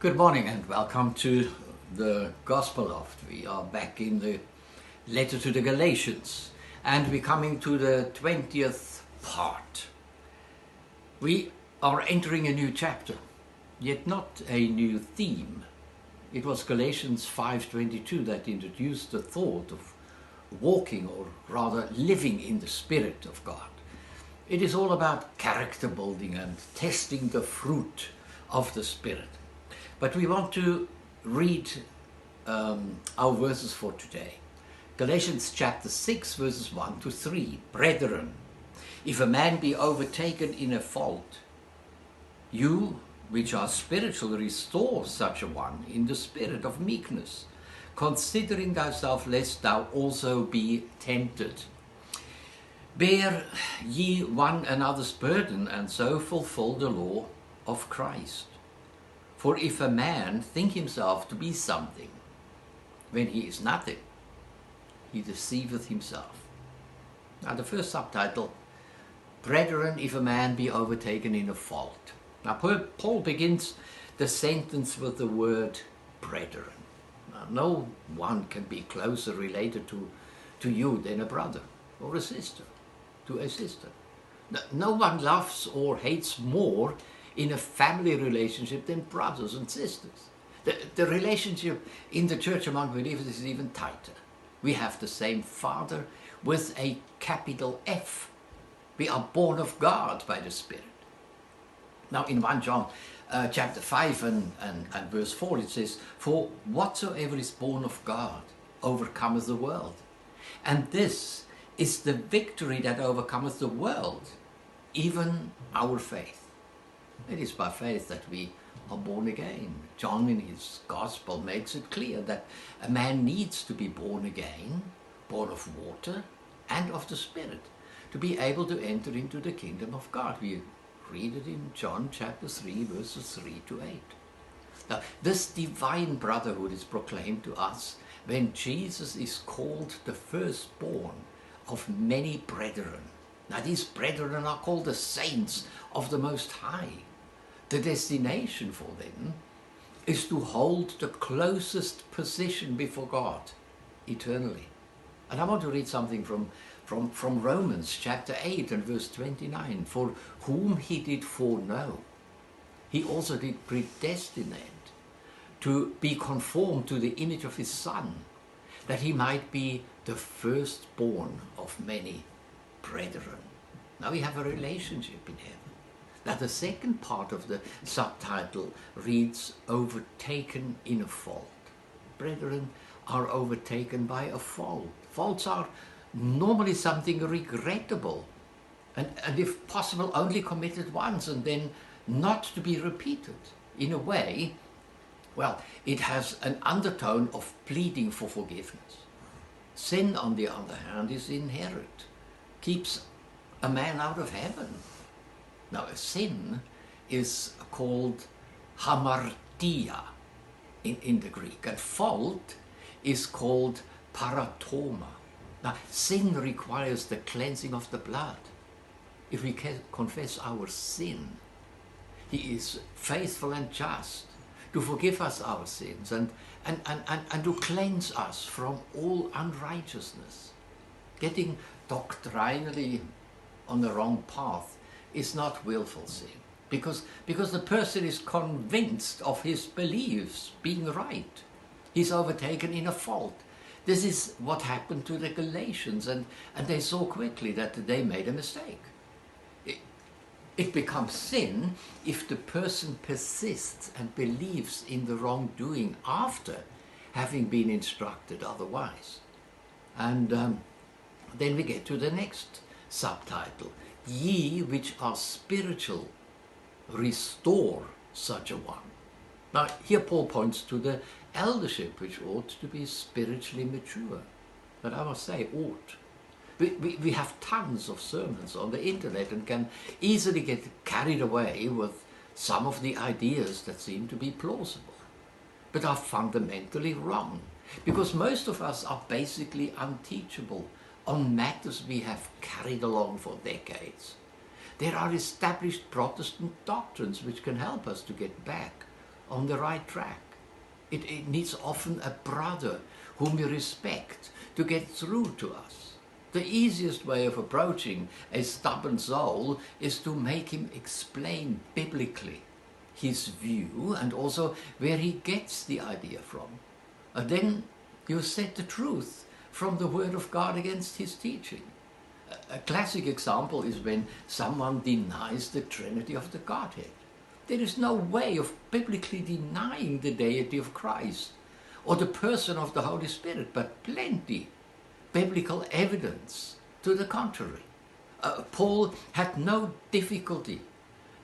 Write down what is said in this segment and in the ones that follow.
Good morning and welcome to the Gospel Loft. We are back in the letter to the Galatians and we're coming to the 20th part. We are entering a new chapter, yet not a new theme. It was Galatians 5:22 that introduced the thought of walking, or rather living, in the Spirit of God. It is all about character building and testing the fruit of the Spirit. But we want to read our verses for today. Galatians chapter 6 verses 1 to 3. Brethren, if a man be overtaken in a fault, you which are spiritual restore such a one in the spirit of meekness, considering thyself, lest thou also be tempted. Bear ye one another's burden, and so fulfill the law of Christ. For if a man think himself to be something, when he is nothing, he deceiveth himself. Now the first subtitle, Brethren, if a man be overtaken in a fault. Now Paul begins the sentence with the word brethren. Now, no one can be closer related to you than a brother or a sister, to a sister. No one loves or hates more in a family relationship than brothers and sisters. The relationship in the church among believers is even tighter. We have the same Father with a capital F. We are born of God by the Spirit. Now in 1 John chapter 5 and verse 4 it says, For whatsoever is born of God overcometh the world. And this is the victory that overcometh the world, even our faith. It is by faith that we are born again. John in his gospel makes it clear that a man needs to be born again, born of water and of the Spirit, to be able to enter into the kingdom of God. We read it in John chapter 3 verses 3 to 8. Now this divine brotherhood is proclaimed to us when Jesus is called the firstborn of many brethren. Now these brethren are called the saints of the Most High. The destination for them is to hold the closest position before God eternally. And I want to read something from Romans chapter 8 and verse 29. For whom he did foreknow, he also did predestinate to be conformed to the image of his Son, that he might be the firstborn of many brethren. Now we have a relationship in heaven. Now the second part of the subtitle reads, Overtaken in a fault. Brethren are overtaken by a fault. Faults are normally something regrettable and if possible only committed once and then not to be repeated. In a way, well, it has an undertone of pleading for forgiveness. Sin, on the other hand, is inherent, keeps a man out of heaven. Now a sin is called hamartia in the Greek, and fault is called paratoma. Now sin requires the cleansing of the blood. If we confess our sin, he is faithful and just to forgive us our sins and to cleanse us from all unrighteousness. Getting doctrinally on the wrong path is not willful sin, because the person is convinced of his beliefs being right. He's overtaken in a fault. This is what happened to the Galatians, and they saw quickly that they made a mistake. It becomes sin if the person persists and believes in the wrongdoing after having been instructed otherwise. And then we get to the next subtitle. Ye which are spiritual, restore such a one. Now here Paul points to the eldership, which ought to be spiritually mature. But I must say, ought. We have tons of sermons on the internet and can easily get carried away with some of the ideas that seem to be plausible, but are fundamentally wrong, because most of us are basically unteachable on matters we have carried along for decades. There are established Protestant doctrines which can help us to get back on the right track. It needs often a brother whom we respect to get through to us. The easiest way of approaching a stubborn soul is to make him explain biblically his view and also where he gets the idea from. And then you set the truth from the Word of God against his teaching. A classic example is when someone denies the Trinity of the Godhead. There is no way of biblically denying the deity of Christ or the person of the Holy Spirit, but plenty biblical evidence to the contrary. Paul had no difficulty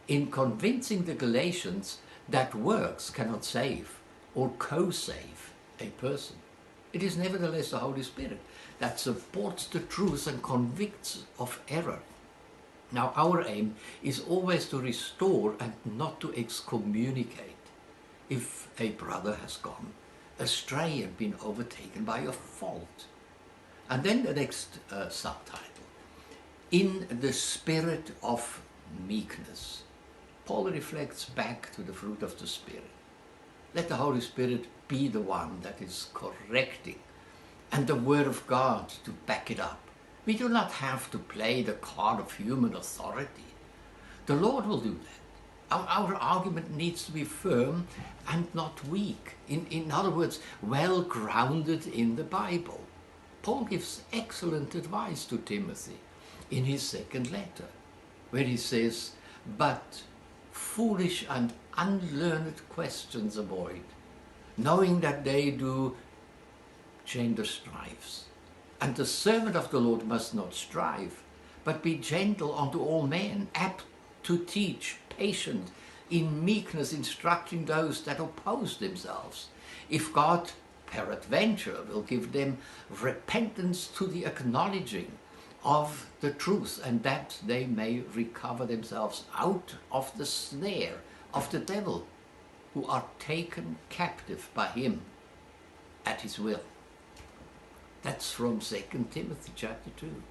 in convincing the Galatians that works cannot save or co-save a person. It is nevertheless the Holy Spirit that supports the truth and convicts of error. Now, our aim is always to restore and not to excommunicate if a brother has gone astray and been overtaken by a fault. And then the next subtitle, in the spirit of meekness. Paul reflects back to the fruit of the Spirit. Let the Holy Spirit be the one that is correcting and the Word of God to back it up. We do not have to play the card of human authority. The Lord will do that. Our argument needs to be firm and not weak. In other words, well grounded in the Bible. Paul gives excellent advice to Timothy in his second letter, where he says, "But foolish and unlearned questions avoid, knowing that they do gender strifes. And the servant of the Lord must not strive, but be gentle unto all men, apt to teach, patient, in meekness instructing those that oppose themselves, if God peradventure will give them repentance to the acknowledging of the truth, and that they may recover themselves out of the snare of the devil, who are taken captive by him at his will." That's from 2 Timothy chapter 2.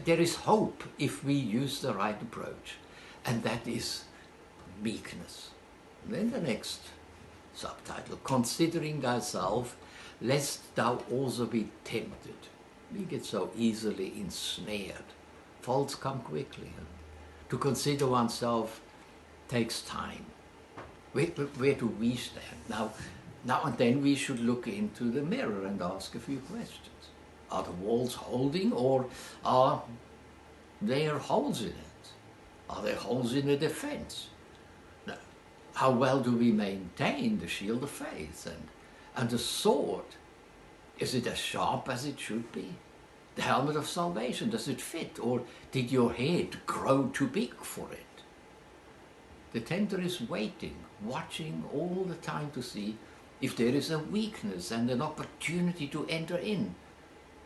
There is hope if we use the right approach, and that is meekness. Then the next subtitle, considering thyself, lest thou also be tempted. We get so easily ensnared. Faults come quickly. To consider oneself takes time. Where do we stand? Now and then we should look into the mirror and ask a few questions. Are the walls holding, or are there holes in it? Are there holes in the defense? Now, how well do we maintain the shield of faith and the sword? Is it as sharp as it should be? The helmet of salvation, does it fit, or did your head grow too big for it? The tempter is waiting, watching all the time to see if there is a weakness and an opportunity to enter in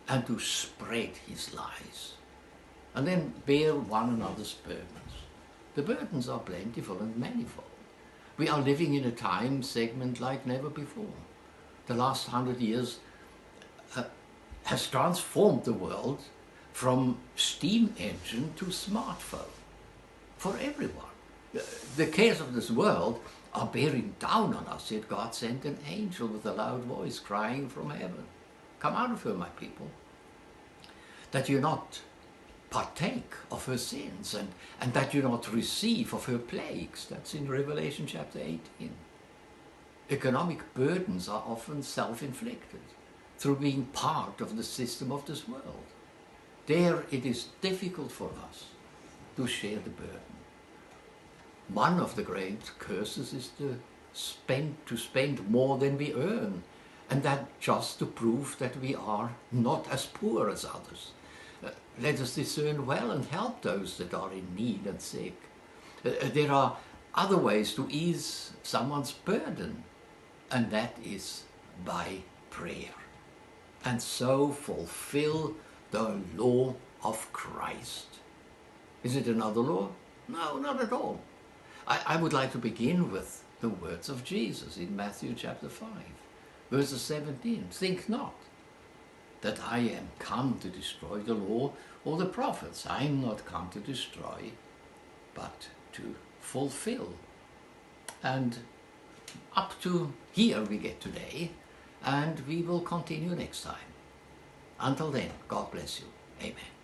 and to spread his lies. And then bear one another's burdens. The burdens are plentiful and manifold. We are living in a time segment like never before. The last 100 years has transformed the world from steam engine to smartphone for everyone. The cares of this world are bearing down on us, yet God sent an angel with a loud voice crying from heaven, "Come out of her, my people, that you not partake of her sins and that you not receive of her plagues." That's in Revelation chapter 18. Economic burdens are often self-inflicted through being part of the system of this world. There it is difficult for us to share the burden. One of the great curses is to spend more than we earn, and that just to prove that we are not as poor as others. Let us discern well and help those that are in need and sick. There are other ways to ease someone's burden, and that is by prayer. And so fulfill the law of Christ. Is it another law? No, not at all. I would like to begin with the words of Jesus in Matthew chapter 5, verses 17. "Think not that I am come to destroy the law or the prophets. I am not come to destroy, but to fulfill." And up to here we get today, and we will continue next time. Until then, God bless you. Amen.